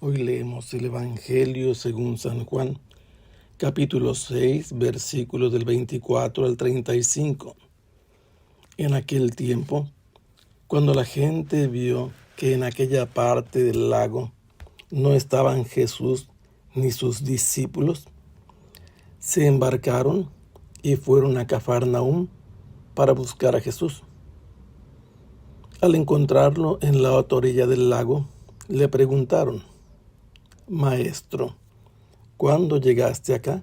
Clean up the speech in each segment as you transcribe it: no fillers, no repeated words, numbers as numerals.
Hoy leemos el Evangelio según San Juan, capítulo 6, versículos del 24 al 35. En aquel tiempo, cuando la gente vio que en aquella parte del lago no estaban Jesús ni sus discípulos, se embarcaron y fueron a Cafarnaúm para buscar a Jesús. Al encontrarlo en la otra orilla del lago, le preguntaron: Maestro, ¿cuándo llegaste acá?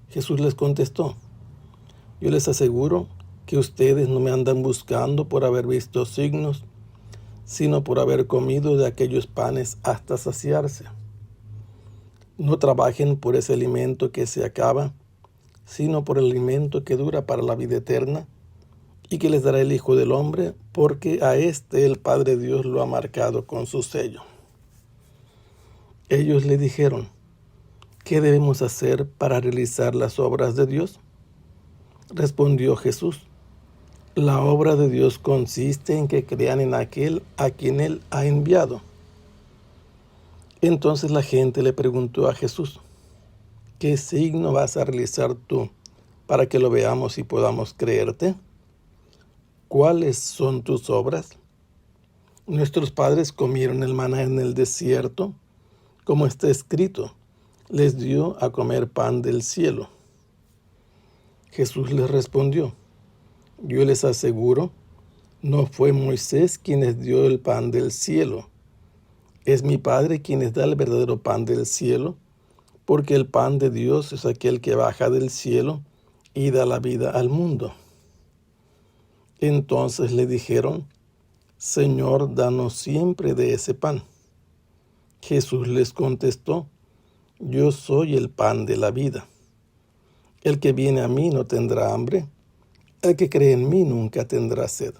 Jesús les contestó: Yo les aseguro que ustedes no me andan buscando por haber visto signos, sino por haber comido de aquellos panes hasta saciarse. No trabajen por ese alimento que se acaba, sino por el alimento que dura para la vida eterna, y que les dará el Hijo del Hombre, porque a éste el Padre Dios lo ha marcado con su sello. Ellos le dijeron: ¿Qué debemos hacer para realizar las obras de Dios? Respondió Jesús: La obra de Dios consiste en que crean en aquel a quien Él ha enviado. Entonces la gente le preguntó a Jesús: ¿Qué signo vas a realizar tú para que lo veamos y podamos creerte? ¿Cuáles son tus obras? Nuestros padres comieron el maná en el desierto, como está escrito: les dio a comer pan del cielo. Jesús les respondió: Yo les aseguro, no fue Moisés quien les dio el pan del cielo. Es mi Padre quien les da el verdadero pan del cielo, porque el pan de Dios es aquel que baja del cielo y da la vida al mundo. Entonces le dijeron: Señor, danos siempre de ese pan. Jesús les contestó: Yo soy el pan de la vida. El que viene a mí no tendrá hambre, el que cree en mí nunca tendrá sed.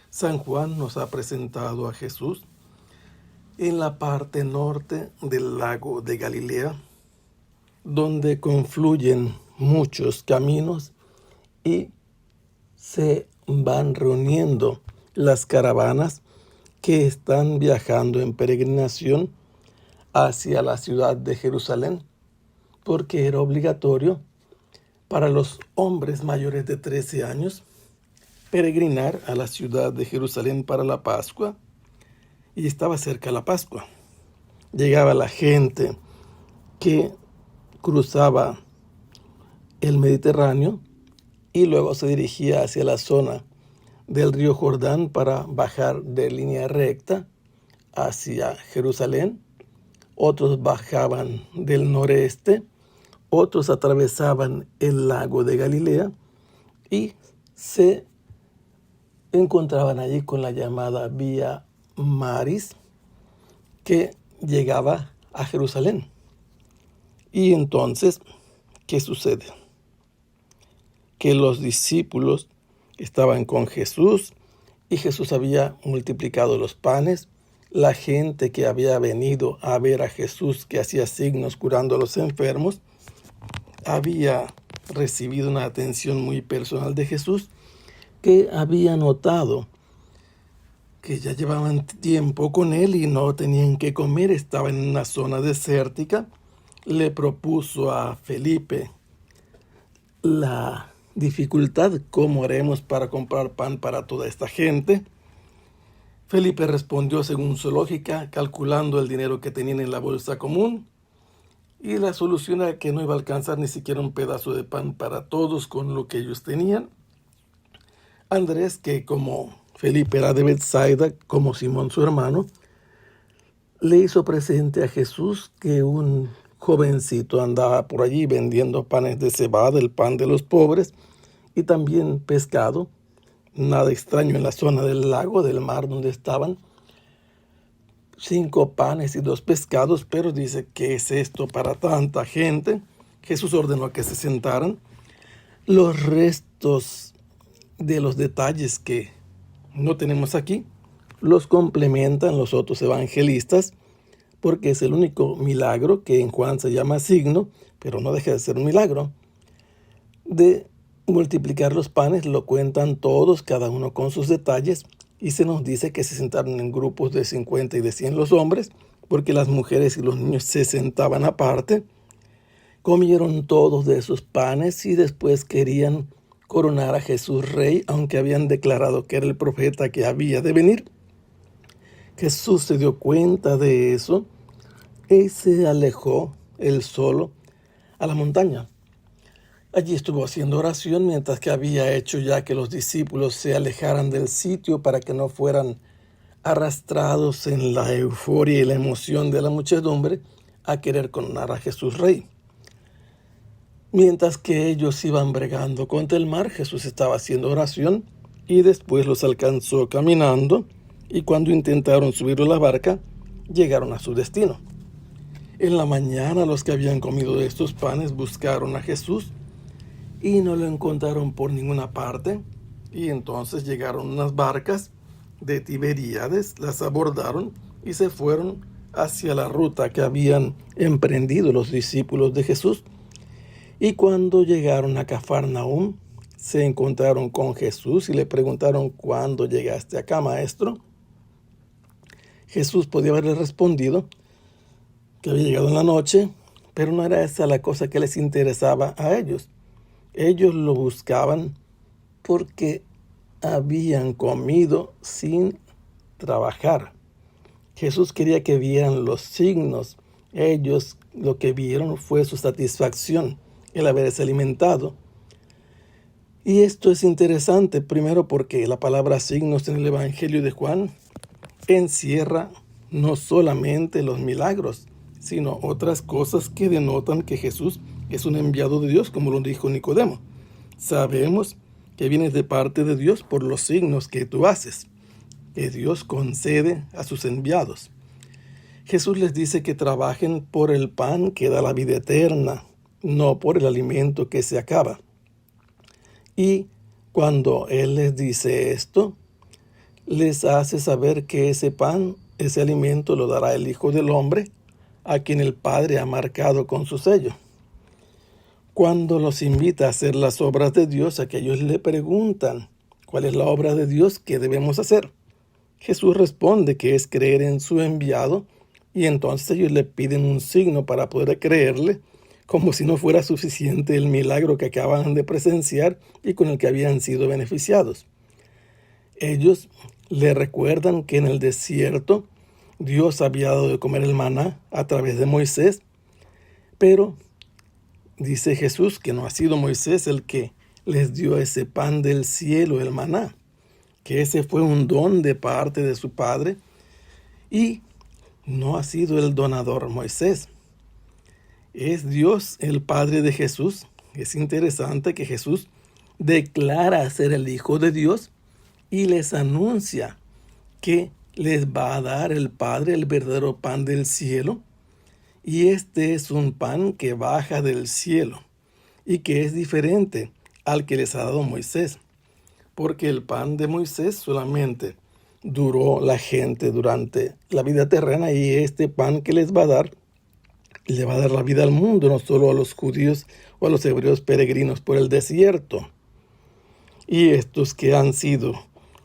San Juan nos ha presentado a Jesús en la parte norte del lago de Galilea, donde confluyen muchos caminos y se van reuniendo las caravanas que están viajando en peregrinación hacia la ciudad de Jerusalén, porque era obligatorio para los hombres mayores de 13 años peregrinar a la ciudad de Jerusalén para la Pascua, y estaba cerca la Pascua. Llegaba la gente que cruzaba el Mediterráneo y luego se dirigía hacia la zona del río Jordán para bajar de línea recta hacia Jerusalén. Otros bajaban del noreste, otros atravesaban el lago de Galilea y se encontraban allí con la llamada Vía Maris, que llegaba a Jerusalén. Y entonces, ¿qué sucede? Que los discípulos estaban con Jesús y Jesús había multiplicado los panes. La gente que había venido a ver a Jesús, que hacía signos curando a los enfermos, había recibido una atención muy personal de Jesús, que había notado que ya llevaban tiempo con él y no tenían que comer, estaba en una zona desértica. Le propuso a Felipe la dificultad: ¿cómo haremos para comprar pan para toda esta gente? Felipe respondió según su lógica, calculando el dinero que tenían en la bolsa común, y la solución era que no iba a alcanzar ni siquiera un pedazo de pan para todos con lo que ellos tenían. Andrés, que como Felipe era de Betsaida, como Simón su hermano, le hizo presente a Jesús que un jovencito andaba por allí vendiendo panes de cebada, el pan de los pobres, y también pescado. Nada extraño en la zona del lago, del mar donde estaban. 5 panes y 2 pescados, pero dice: ¿qué es esto para tanta gente? Jesús ordenó que se sentaran. Los restos de los detalles que no tenemos aquí los complementan los otros evangelistas, porque es el único milagro que en Juan se llama signo, pero no deja de ser un milagro. De multiplicar los panes lo cuentan todos, cada uno con sus detalles, Y se nos dice que se sentaron en grupos de 50 y de 100 los hombres, porque las mujeres y los niños se sentaban aparte. Comieron todos de esos panes y después querían coronar a Jesús rey, aunque habían declarado que era el profeta que había de venir. Jesús se dio cuenta de eso y se alejó él solo a la montaña. Allí estuvo haciendo oración mientras que había hecho ya que los discípulos se alejaran del sitio para que no fueran arrastrados en la euforia y la emoción de la muchedumbre a querer coronar a Jesús rey. Mientras que ellos iban bregando contra el mar, Jesús estaba haciendo oración y después los alcanzó caminando, y cuando intentaron subir a la barca, llegaron a su destino. En la mañana los que habían comido de estos panes buscaron a Jesús y no lo encontraron por ninguna parte, y entonces llegaron unas barcas de Tiberíades, las abordaron y se fueron hacia la ruta que habían emprendido los discípulos de Jesús. Y cuando llegaron a Cafarnaúm, se encontraron con Jesús y le preguntaron: ¿cuándo llegaste acá, maestro? Jesús podía haberle respondido que había llegado en la noche, pero no era esa la cosa que les interesaba a ellos. Ellos lo buscaban porque habían comido sin trabajar. Jesús quería que vieran los signos. Ellos lo que vieron fue su satisfacción, el haberse alimentado. Y esto es interesante, primero porque la palabra signos en el Evangelio de Juan encierra no solamente los milagros, sino otras cosas que denotan que Jesús es un enviado de Dios, como lo dijo Nicodemo. Sabemos que vienes de parte de Dios por los signos que tú haces, que Dios concede a sus enviados. Jesús les dice que trabajen por el pan que da la vida eterna, no por el alimento que se acaba. Y cuando Él les dice esto, les hace saber que ese pan, ese alimento, lo dará el Hijo del Hombre, a quien el Padre ha marcado con su sello. Cuando los invita a hacer las obras de Dios, aquellos le preguntan: ¿cuál es la obra de Dios que debemos hacer? Jesús responde que es creer en su enviado, y entonces ellos le piden un signo para poder creerle, como si no fuera suficiente el milagro que acaban de presenciar y con el que habían sido beneficiados. Ellos le recuerdan que en el desierto Dios había dado de comer el maná a través de Moisés, pero dice Jesús que no ha sido Moisés el que les dio ese pan del cielo, el maná, que ese fue un don de parte de su Padre, y no ha sido el donador Moisés. Es Dios el Padre de Jesús. Es interesante que Jesús declara ser el Hijo de Dios y les anuncia que les va a dar el Padre el verdadero pan del cielo. Y este es un pan que baja del cielo y que es diferente al que les ha dado Moisés, porque el pan de Moisés solamente duró la gente durante la vida terrena, y este pan que les va a dar, le va a dar la vida al mundo, no solo a los judíos o a los hebreos peregrinos por el desierto. Y estos que han sido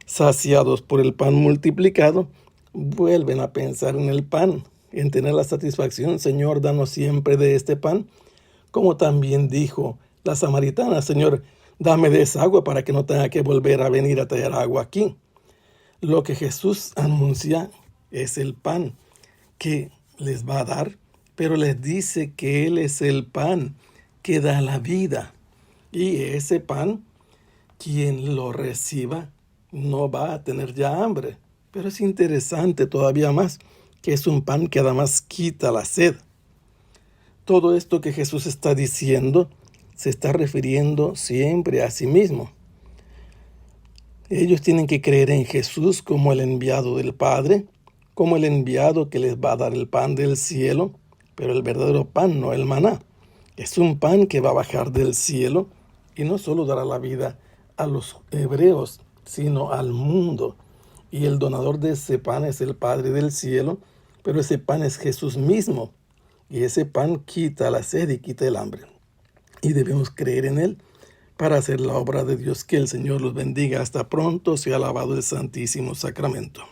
saciados por el pan multiplicado, vuelven a pensar en el pan, en tener la satisfacción: Señor, danos siempre de este pan, como también dijo la samaritana: Señor, dame de esa agua para que no tenga que volver a venir a traer agua aquí. Lo que Jesús anuncia es el pan que les va a dar, pero les dice que Él es el pan que da la vida. Y ese pan, quien lo reciba, no va a tener ya hambre. Pero es interesante todavía más que es un pan que además quita la sed. Todo esto que Jesús está diciendo se está refiriendo siempre a sí mismo. Ellos tienen que creer en Jesús como el enviado del Padre, como el enviado que les va a dar el pan del cielo, pero el verdadero pan, no el maná. Es un pan que va a bajar del cielo y no solo dará la vida a los hebreos, sino al mundo. Y el donador de ese pan es el Padre del cielo, pero ese pan es Jesús mismo. Y ese pan quita la sed y quita el hambre. Y debemos creer en Él para hacer la obra de Dios. Que el Señor los bendiga. Hasta pronto. Sea alabado el Santísimo Sacramento.